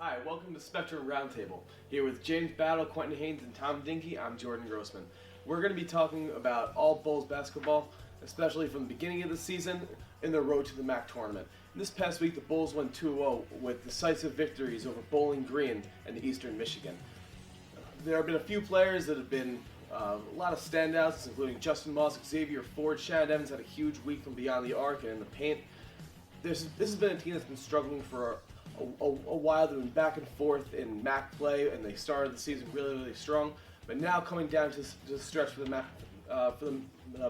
Hi, welcome to Spectrum Roundtable. Here with James Battle, Quentin Haynes, and Tom Dinki, I'm Jordan Grossman. We're going to be talking about all Bulls basketball, especially from the beginning of the season in the road to the MAC tournament. This past week, the Bulls went 2-0 with decisive victories over Bowling Green and Eastern Michigan. There have been a few players that have been a lot of standouts, including Justin Moss, Xavier Ford, Shannon Evans had a huge week from beyond the arc and in the paint. This has been a team that's been struggling for a while. They've been back and forth in MAC play, and they started the season really strong. But now coming down to the stretch for the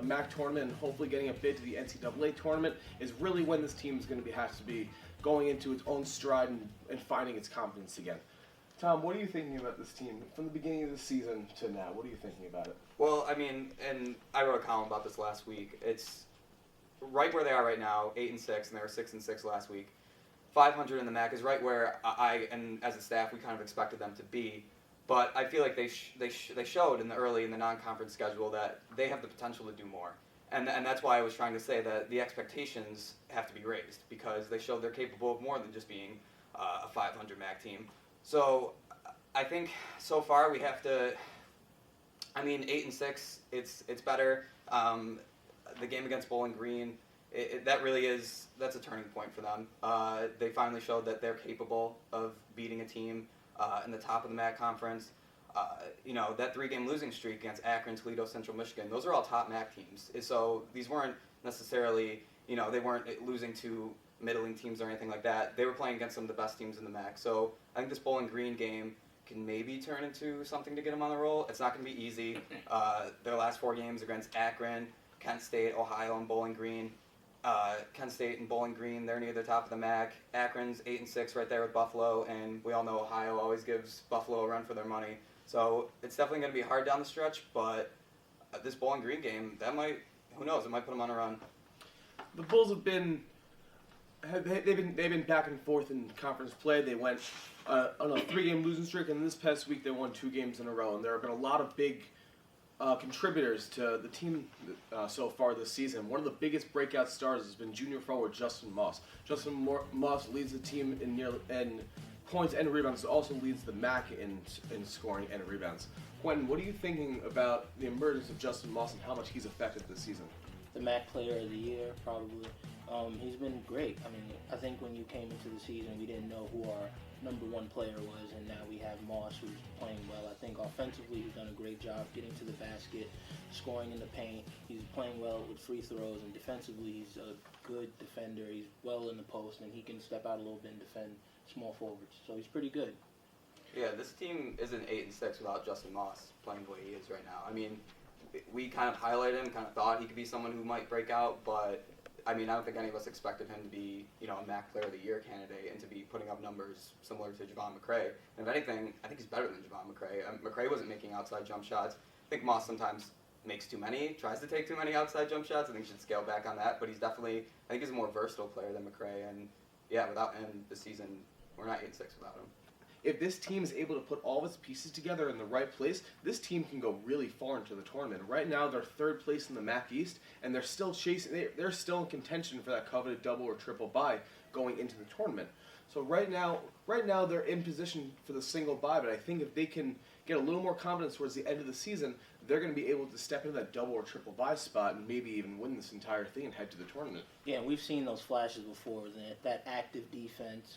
MAC tournament and hopefully getting a bid to the NCAA tournament is really when this team is going to have to be going into its own stride and finding its confidence again. Tom, what are you thinking about this team from the beginning of the season to now? What are you thinking about it? Well, I mean, and I wrote a column about this last week. It's right where they are right now, 8-6, and they were 6-6 last week. 500 in the MAC is right where I and as a staff we kind of expected them to be, but I feel like they showed in the non-conference schedule that they have the potential to do more, and that's why I was trying to say that the expectations have to be raised because they showed they're capable of more than just being a 500 MAC team. So I think so far we have to. I mean, 8-6, it's better. The game against Bowling Green. That's a turning point for them. They finally showed that they're capable of beating a team in the top of the MAC conference. That 3-game losing streak against Akron, Toledo, Central Michigan, those are all top MAC teams. So these weren't necessarily, they weren't losing to middling teams or anything like that. They were playing against some of the best teams in the MAC. So I think this Bowling Green game can maybe turn into something to get them on the roll. It's not going to be easy. Their last 4 games against Akron, Kent State, Ohio, and Bowling Green. Kent State and Bowling Green, they're near the top of the MAC. Akron's 8-6 right there with Buffalo, and we all know Ohio always gives Buffalo a run for their money. So it's definitely going to be hard down the stretch, but this Bowling Green game, who knows, it might put them on a run. The Bulls they've been back and forth in conference play. They went on a 3-game losing streak, and this past week they won 2 games in a row. And there have been a lot of big contributors to the team so far this season. One of the biggest breakout stars has been junior forward Justin Moss. Moss leads the team in points and rebounds. Also leads the MAC in scoring and rebounds. Quentin, what are you thinking about the emergence of Justin Moss and how much he's affected this season? The MAC Player of the Year, probably. He's been great. I mean, I think when you came into the season, we didn't know who our number 1 player was, and now we have Moss, who's playing well. I think offensively, he's done a great job getting to the basket, scoring in the paint. He's playing well with free throws, and defensively, he's a good defender. He's well in the post, and he can step out a little bit and defend small forwards. So he's pretty good. Yeah, this team isn't 8-6 without Justin Moss playing the way he is right now. I mean, we kind of highlighted him, kind of thought he could be someone who might break out, but I mean, I don't think any of us expected him to be, a MAC Player of the Year candidate and to be putting up numbers similar to Javon McRae. And if anything, I think he's better than Javon McRae. McRae wasn't making outside jump shots. I think Moss sometimes makes too many, tries to take too many outside jump shots. I think he should scale back on that. But I think he's a more versatile player than McRae. And yeah, without him this season, we're not 8-6 without him. If this team is able to put all of its pieces together in the right place, this team can go really far into the tournament. Right now, they're 3rd place in the MAC East, and they're still they're still in contention for that coveted double or triple bye going into the tournament. So right now they're in position for the single bye, but I think if they can get a little more confidence towards the end of the season, they're going to be able to step into that double or triple bye spot and maybe even win this entire thing and head to the tournament. Yeah, we've seen those flashes before, that active defense.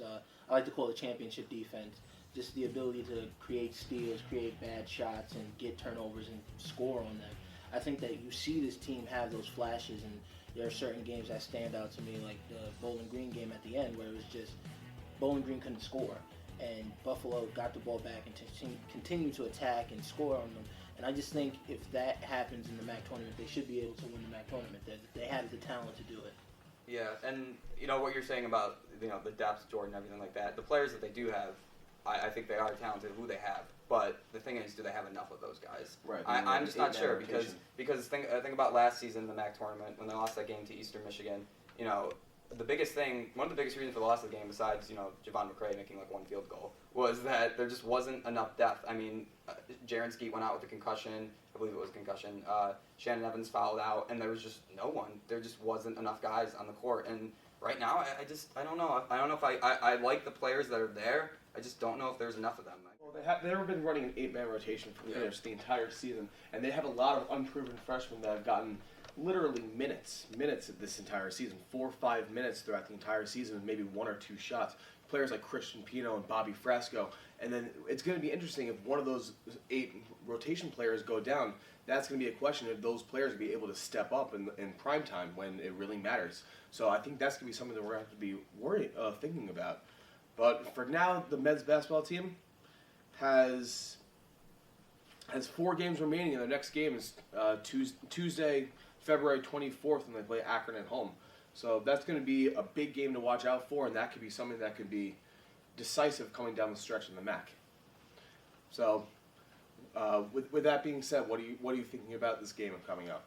I like to call it championship defense. Just the ability to create steals, create bad shots, and get turnovers and score on them. I think that you see this team have those flashes, and there are certain games that stand out to me, like the Bowling Green game at the end, where it was just Bowling Green couldn't score, and Buffalo got the ball back and continued to attack and score on them. And I just think if that happens in the MAC tournament, they should be able to win the MAC tournament. They have the talent to do it. Yeah, and what you're saying about the depth, Jordan, everything like that. The players that they do have, I think they are talented who they have, but the thing is, do they have enough of those guys? Right. I'm just not sure because think about last season in the MAC tournament when they lost that game to Eastern Michigan. the biggest thing, one of the biggest reasons for the loss of the game, besides Javon McCray making like one field goal, was that there just wasn't enough depth. I mean, Jaren Skeet went out with a concussion. I believe it was a concussion. Shannon Evans fouled out, and there was just no one. There just wasn't enough guys on the court. And right now, I don't know. I don't know if I like the players that are there. I just don't know if there's enough of them. Well, they've been running an 8-man rotation for the entire season, and they have a lot of unproven freshmen that have gotten literally minutes this entire season, 4 or 5 minutes throughout the entire season, with maybe 1 or 2 shots. Players like Christian Pino and Bobby Frasco, and then it's going to be interesting if one of those 8 rotation players go down. That's going to be a question if those players will be able to step up in prime time when it really matters. So I think that's going to be something that we're going to have to be thinking about. But for now, the men's basketball team has 4 games remaining, and their next game is Tuesday, February 24th, when they play Akron at home. So that's going to be a big game to watch out for, and that could be something that could be decisive coming down the stretch in the MAC. So, with that being said, what are you thinking about this game coming up?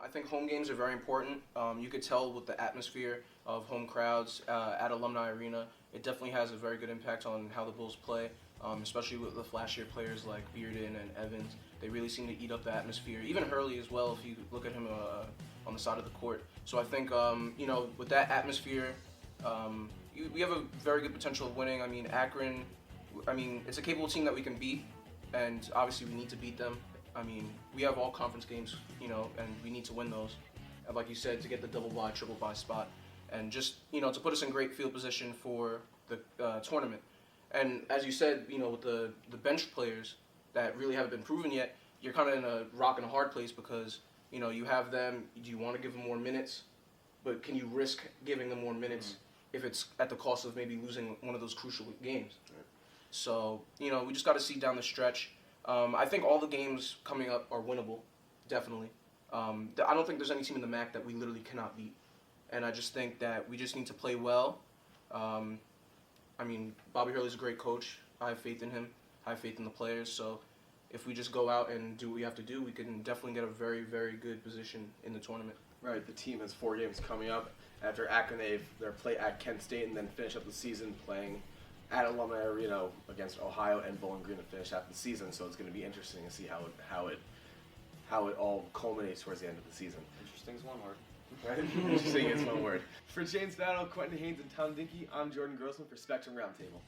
I think home games are very important. You could tell with the atmosphere of home crowds at Alumni Arena. It definitely has a very good impact on how the Bulls play, especially with the flashier players like Bearden and Evans. They really seem to eat up the atmosphere. Even Hurley as well, if you look at him on the side of the court. So I think, with that atmosphere, we have a very good potential of winning. I mean, Akron, it's a capable team that we can beat, and obviously we need to beat them. I mean, we have all conference games, and we need to win those. And like you said, to get the double-bye, triple-bye spot, and just, to put us in great field position for the tournament. And as you said, with the bench players that really haven't been proven yet, you're kind of in a rock and a hard place because, you have them. Do you want to give them more minutes? But can you risk giving them more minutes if it's at the cost of maybe losing one of those crucial games? Right. So, we just got to see down the stretch. I think all the games coming up are winnable, definitely. I don't think there's any team in the MAC that we literally cannot beat. And I just think that we just need to play well. Bobby Hurley's a great coach. I have faith in him. I have faith in the players. So if we just go out and do what we have to do, we can definitely get a very, very good position in the tournament. Right, the team has 4 games coming up. After Akron, their play at Kent State, and then finish up the season playing at Alumni Arena against Ohio and Bowling Green to finish out the season. So it's going to be interesting to see how it all culminates towards the end of the season. Interesting is one word. Right? Interesting is one word. For James Battle, Quentin Haynes, and Tom Dinki, I'm Jordan Grossman for Spectrum Roundtable.